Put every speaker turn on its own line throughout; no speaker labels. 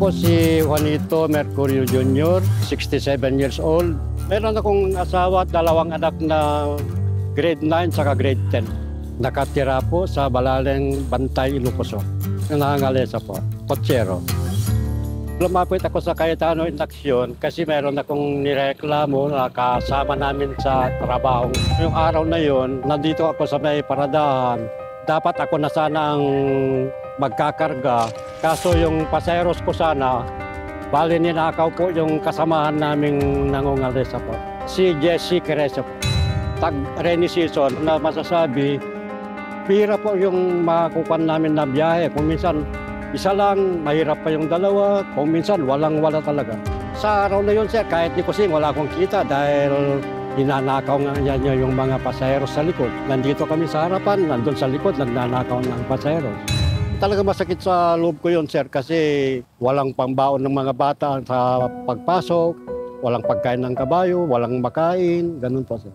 po si Juanito Mercurio Jr., 67 years old. Meron akong asawa at 2 anak na grade 9 saka grade 10. Nakatira po sa Balaleng, Bantay, Ilocos. Nangangalesa po, kotsero. Lumapit ako sa Cayetano Induction kasi meron akong nireklamo na kasama namin sa trabaho. Yung araw na yon, nandito ako sa may paradahan. Dapat ako na sana ang magkakarga. Kaso yung paseros ko sana, bali ninakaw po yung kasamahan naming nangungalesa po. Si Jesse Queresa po. Tag-rainy season na masasabi, pira po yung makukuha namin na biyahe. Kung minsan, isa lang, mahirap pa yung 2. Kung minsan, walang-wala talaga. Sa araw na yun, sir, kahit di kusing, wala akong kita dahil ninanakaw nga niya yung mga pasaheros sa likod. Nandito kami sa harapan, nandun sa likod, nagnanakaw ng pasaheros. Talaga masakit sa loob ko yun, sir, kasi walang pambaon ng mga bata sa pagpasok, walang pagkain ng kabayo, walang makain, ganun po, sir.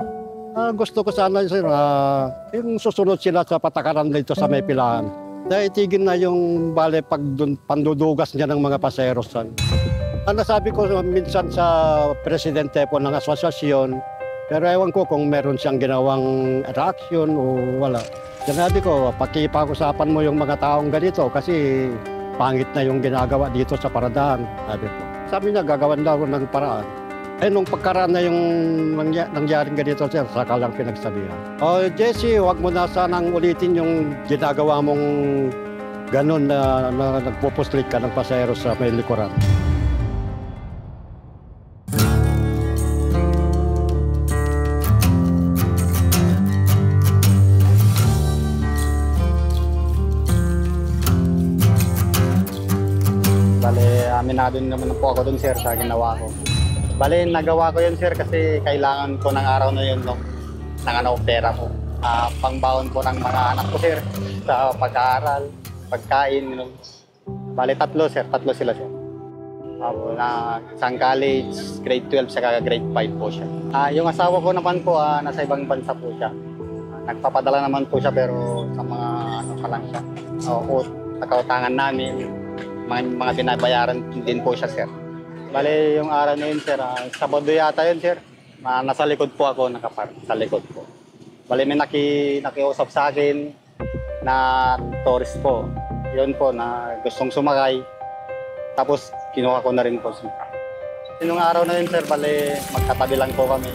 Gusto ko sana, sir, yung susunod sila sa patakaran dito sa may pilahan. Dahil tigil na yung pandudugas niya ng mga paseros. Nasabi ko minsan sa presidente po ng asosasyon, pero ewan ko kung meron siyang ginawang reaction o wala. Sinabi ko, pakipakusapan mo yung mga taong ganito kasi pangit na yung ginagawa dito sa paradahan. Sabi niya, gagawan daw ng paraan. Nung pagkaraan na yung nangyaring ganito, sir, saka lang pinagsabihan. Jesse, huwag mo na sanang ulitin yung ginagawa mong ganun na nagpupuslit ka ng pasahero sa may likuran.
Bale, aminado naman po ako dun, sir, sa ginawa ko. Bale, nagawa ko yun, sir, kasi kailangan ko ng araw na yun, ng pera ko. Pangbaon ko ng mga anak ko, sir, sa pag-aaral, pagkain. Bale, 3, sir. 3 sila, sir. Na isang college, grade 12, saka grade 5 po siya. Yung asawa ko naman po, nasa ibang bansa po siya. Nagpapadala naman po siya, pero sa mga pa lang siya. Sa kautangan namin, mga binabayaran din po siya, sir. Bale, yung araw na yun, sir, Sabado yata yun, sir. Nasa likod po ako, nakapark sa likod po. Bale, may nakiusap sa akin na tourist po. Yun po, na gustong sumakay. Tapos, kinuha ko na rin po. Yung araw na yun, sir, bale, magkatabi lang po kami.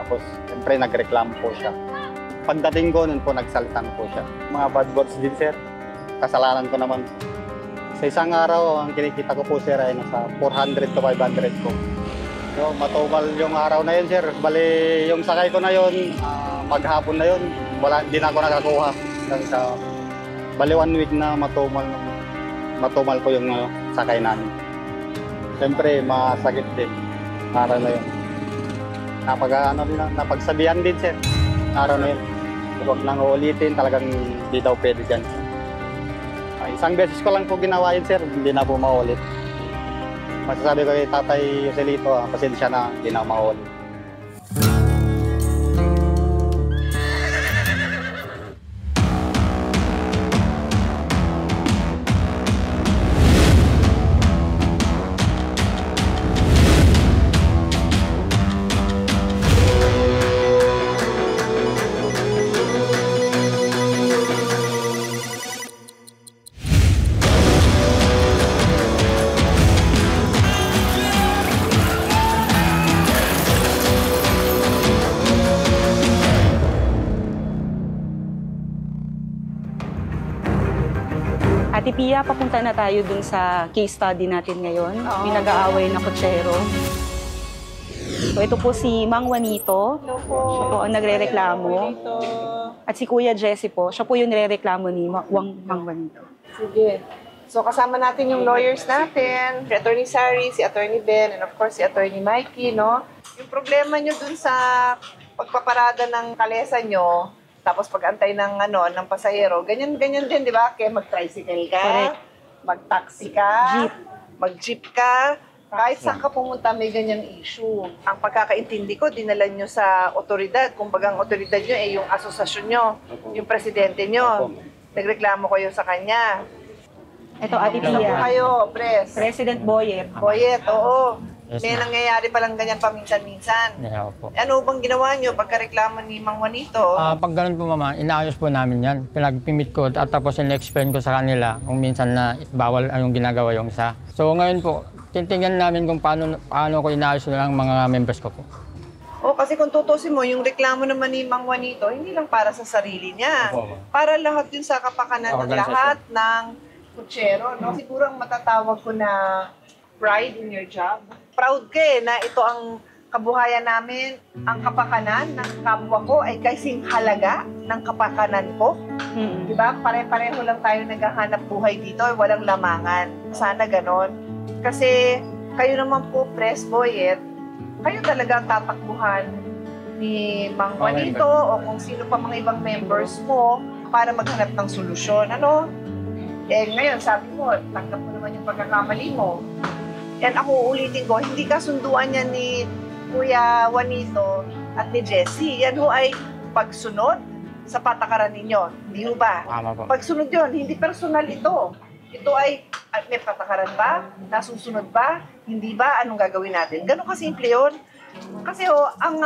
Tapos, siyempre, nagreklamo po siya. Pagdating ko, nun po, nagsaltan po siya. Mga bad words din, sir. Kasalanan ko naman. Sa isang araw, ang kinikita ko po, sir, ay nasa 400 to 500 po. So, matumal yung araw na yun, sir. Bali, yung sakay ko na yun, maghapon na yun, hindi na ako nakakuha. Bali, 1 week na matumal po yung sakay namin. Siyempre, masakit din. Araw na yun. Napagsabihan din, sir. Araw na yun. Huwag nang uulitin, talagang hindi daw pwede dyan. Isang beses ko lang po ginawa yun, sir. Hindi na po maulit. Masasabi ko kay Tatay Joselito, pasensya na, hindi na maulit.
Ate Pia, papunta na tayo dun sa case study natin ngayon. Yung nag-aaway na kotsero. So ito po si Mang Juanito.
Hello po.
Siya po ang nagre-reklamo. At si Kuya Jesse po, siya po yung nire-reklamo ni Mang Juanito.
Sige. So kasama natin yung lawyers natin, si Attorney Sari, si Attorney Ben, and of course si Attorney Mikey, no? Yung problema nyo dun sa pagpaparada ng kalesa nyo, tapos pag-antay ng pasahero, ganyan-ganyan din, di ba? Kaya mag-tricycle ka,
correct,
mag-taxi ka,
jeep,
mag-jeep ka, kahit saan ka pumunta may ganyang issue. Ang pagkakaintindi ko, dinala nyo sa otoridad. Kumbaga ang otoridad nyo ay yung asosasyon nyo, yung presidente nyo. Nagreklamo kayo sa kanya.
Ito, Ate
Kamusta po
Pia.
kayo, Pres?
President Boyet.
Boyet, oo.
Yes,
May
ma'am.
nangyayari palang ganyan paminsan-minsan.
Yeah, po.
Ano bang ginawa nyo pagkareklamo ni Mang Juanito?
Pag ganun po mama, inaayos po namin yan. Pinagpimit ko at tapos in-explain ko sa kanila kung minsan na bawal anong ginagawa yung isa. So ngayon po, titingnan namin kung paano ko inaayos na lang mga members ko po.
O kasi kung tutusin mo, yung reklamo naman ni Mang Juanito, hindi lang para sa sarili niya.
Opo.
Para lahat yun sa kapakanan ng
Organisasyon.
lahat ng kutsero. No? Siguro ang matatawag ko na pride in your job. Proud ka na ito ang kabuhayan namin. Ang kapakanan ng kapwa ko ay kasing halaga ng kapakanan ko. Diba? Pare-pareho lang tayo naghahanap buhay dito, walang lamangan. Sana ganon. Kasi kayo naman po, Press Boyet, kayo talaga ang tatakbuhan ni Mang Juanito o kung sino pa mga ibang members mo para maghanap ng solusyon. Ano? Eh ngayon, sabi mo, tanggap mo naman yung pagkakamali mo. And ako ulitin ko, hindi kasunduan niya ni Kuya Juanito at ni Jessie. Yan ho ay pagsunod sa patakaran ninyo. Hindi ho ba?
Tama po.
Pagsunod yon, hindi personal ito. Ito ay may patakaran ba? Nasusunod ba? Hindi ba? Anong gagawin natin? Ganun kasimple yun. Kasi ho, ang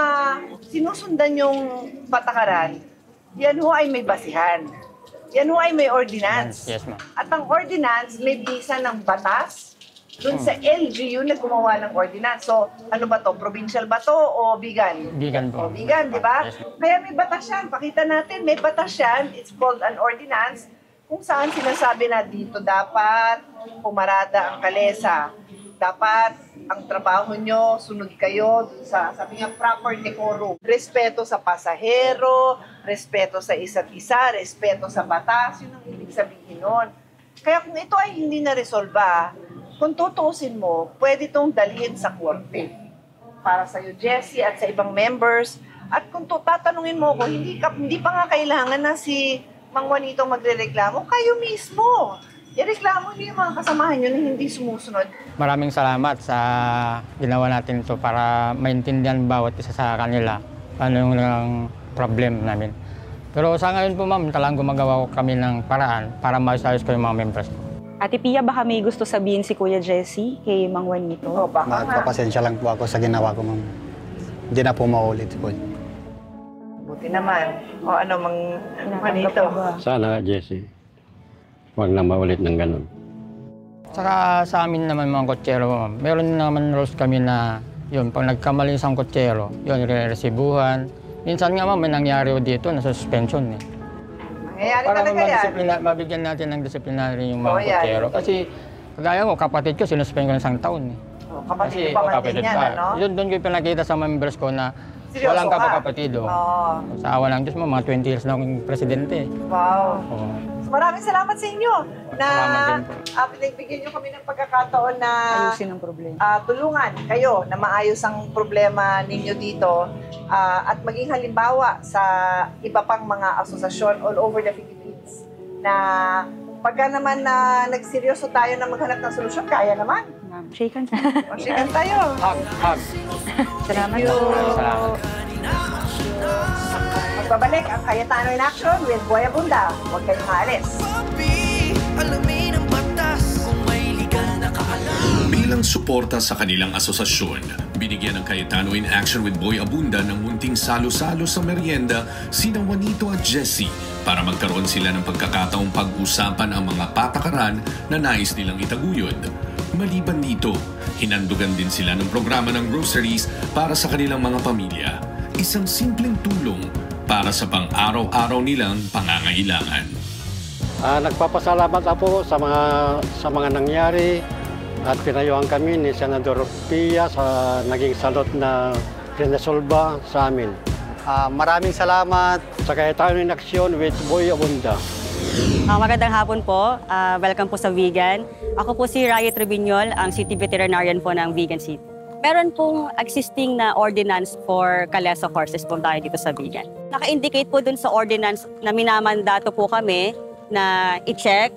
sinusundan yung patakaran, yan ho ay may basihan. Yan ho ay may ordinance.
Yes, ma'am.
At ang ordinance may bisa ng batas doon sa LGU na gumawa ng ordinance. So, ano ba to? Provincial ba to o bigan?
Bigan po.
O bigan, di ba?
Yes, ma'am.
Kaya may batas yan. Pakita natin, may batas yan. It's called an ordinance kung saan sinasabi na dito dapat pumarada ang kalesa. Dapat ang trabaho nyo, sunod kayo dun sa, sabi nga, proper decorum. Respeto sa pasahero, respeto sa isa't isa, respeto sa batas, yun ang ibig sabihin nun. Kaya kung ito ay hindi na-resolba, kung tutuusin mo, pwede itong dalhin sa korte. Para sa'yo, Jessie, at sa ibang members. At kung tatanungin mo ko, hindi pa nga kailangan na si Mang Juanito magrereklamo, kayo mismo. Ireklamo niyo yung mga kasamahan nyo na hindi sumusunod.
Maraming salamat sa ginawa natin ito para maintindihan bawat isa sa kanila ano yung problem namin. Pero sa ngayon po ma'am, talagang gumagawa ko kami ng paraan para maayos ko yung mga members ko.
Ate Pia, baka may gusto sabihin si Kuya Jessie kay Mang Juanito?
O, baka nga.
Magpapasensya lang po ako sa ginawa ko, ma'am. Hindi na po maulit po.
Buti naman. O ano, Mang Juanito?
Sana, Jessie, huwag na maulit ng ganun.
Saka sa amin naman mga kotsero, ma'am, meron naman rules kami na yun, pag nagkamali isang kotsero, yun, re-resibuhan. Minsan nga ma'am, may nangyari dito na suspension eh.
Nangyayari
Para
talaga yan.
mabigyan natin ng disciplinary yung mga
Oo, yan.
kotsero. Kasi kagaya ko, kapatid ko, sinuspend ko ng isang taon eh.
O, kapatid pa man din yan, ano?
Yun, doon ko pinakita sa mga members ko na
Seryoso
walang
ka?
kapatid.
Oo.
Sa awa ng Diyos mo, mga 20 years na akong presidente.
Wow.
Oo.
Maraming salamat sa inyo na
Salamat din po.
pinagbigyan nyo kami ng pagkakataon na
Ayusin ang problema.
tulungan kayo na maayos ang problema ninyo dito at maging halimbawa sa iba pang mga asosasyon all over the Philippines na pagka naman na nagseryoso tayo na maghanap ng solusyon, kaya naman.
Ma'am, shake hands.
Magsikan tayo.
Hug.
Salamat
Thank you.
po.
Salamat.
Magbabalik ang Cayetano in Action with Boy Abunda. Huwag kayong maalis.
Alamin ang batas kung may legal na kaalam.
Bilang suporta sa kanilang asosasyon, binigyan ng Cayetano in Action with Boy Abunda ng munting salo-salo sa merienda sina Juanito at Jessie para magkaroon sila ng pagkakataong pag-usapan ang mga patakaran na nais nilang itaguyod. Maliban dito, hinandugan din sila ng programa ng groceries para sa kanilang mga pamilya. Isang simpleng tulong para sa pang-araw-araw nilang pangangailangan.
Nagpapasalamat ako sa mga nangyari at pinayuhan kami ni Senador Pia sa naging salot na pinasolba sa amin.
Maraming salamat.
Sa Cayetano in Action with Boy Abunda.
Magandang hapon po. Welcome po sa Vegan. Ako po si Riot Rebiñol, ang City Veterinarian po ng Vegan City. Meron pong existing na ordinance for Kalesa horses po tayo dito sa Vegan. Naka-indicate po dun sa ordinance na minamandato po kami na i-check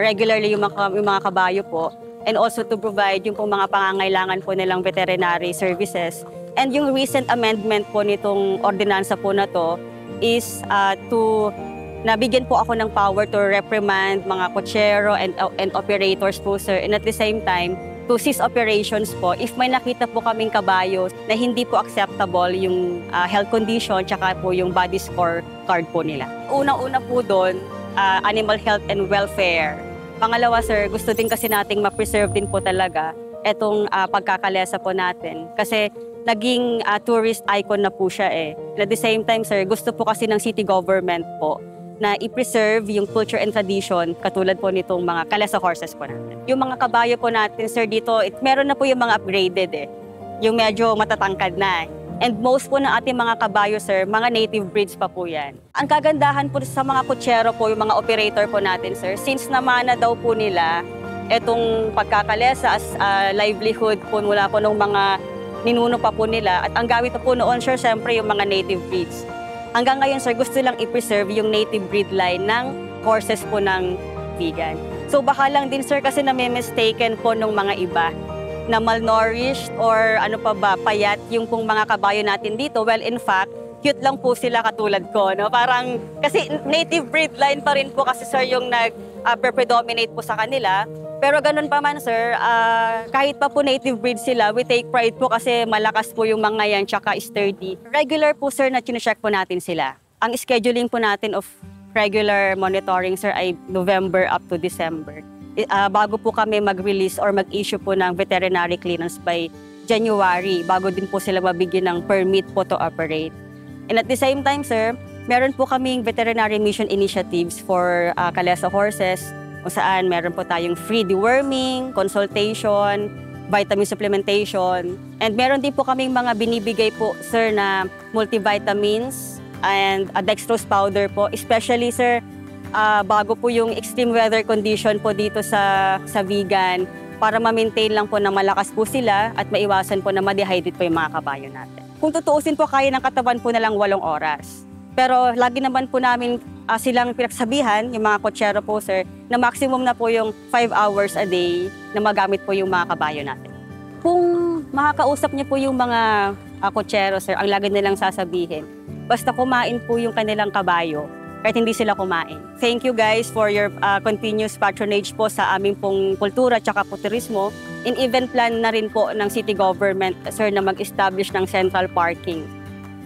regularly yung mga kabayo po and also to provide yung pong mga pangangailangan po nilang veterinary services. And yung recent amendment po nitong ordinansa po na to is to nabigyan po ako ng power to reprimand mga kotsero and operators po, sir. And at the same time, to cease operations po if may nakita po kaming kabayo na hindi po acceptable yung health condition tsaka po yung body score card po nila. Unang-una po doon, animal health and welfare. Pangalawa, sir, gusto din kasi nating ma-preserve din po talaga etong pagkakalesa po natin. Kasi naging tourist icon na po siya eh. And at the same time, sir, gusto po kasi ng city government po na i-preserve yung culture and tradition katulad po nitong mga kalesa horses po natin. Yung mga kabayo po natin, sir, dito, meron na po yung mga upgraded eh. Yung medyo matatangkad na. And most po ng ating mga kabayo, sir, mga native breeds pa po yan. Ang kagandahan po sa mga kutsero po, yung mga operator po natin, sir, since namana daw po nila etong pagkakalesa as livelihood po mula po ng mga ninuno pa po nila. At ang gawin pa po noon, sir, siyempre yung mga native breeds. Hanggang ngayon, sir, gusto lang i-preserve yung native breed line ng horses po ng vegan. So baka lang din, sir, kasi nami-mistaken po ng mga iba na malnourished or ano pa ba, payat yung pong mga kabayo natin dito. Well, in fact, cute lang po sila katulad ko, no? Parang, kasi native breed line pa rin po kasi, sir, yung nag-predominate po sa kanila. Pero ganun pa man, sir, kahit pa po native breed sila, we take pride po kasi malakas po yung mga yan, tsaka sturdy. Regular po, sir, na chinecheck po natin sila. Ang scheduling po natin of regular monitoring, sir, ay November up to December. Bago po kami mag-release or mag-issue po ng veterinary clearance by January, bago din po sila mabigyan ng permit po to operate. And at the same time, sir, meron po kaming veterinary mission initiatives for kalesa horses, kung saan meron po tayong free deworming, consultation, vitamin supplementation, and meron din po kaming mga binibigay po, sir, na multivitamins and dextrose powder po, especially, sir, bago po yung extreme weather condition po dito sa vegan, para ma-maintain lang po na malakas po sila at maiwasan po na ma-dehydrate po yung mga kabayo natin. Kung tutuusin po, kaya ng katawan po na lang 8 oras. Pero lagi naman po namin silang pinagsabihan, yung mga kotsero po, sir, na maximum na po yung 5 hours a day na magamit po yung mga kabayo natin. Kung makakausap niyo po yung mga kotsero, sir, ang lagi nilang sasabihin, basta kumain po yung kanilang kabayo, kahit hindi sila kumain. Thank you guys for your continuous patronage po sa aming pong kultura at po turismo. In event plan na rin po ng city government, sir, na mag-establish ng central parking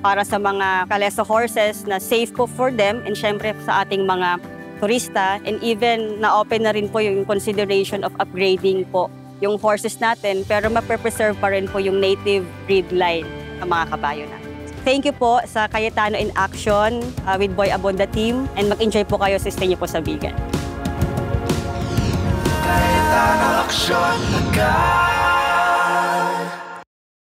para sa mga kalesa horses na safe po for them and syempre sa ating mga turista, and even na-open na rin po yung consideration of upgrading po yung horses natin, pero ma-preserve pa rin po yung native breed line ng mga kabayo natin. Thank you po sa Cayetano in Action with Boy Abunda team, and mag-enjoy po kayo, stay niyo po sa vegan.
Cayetano Action,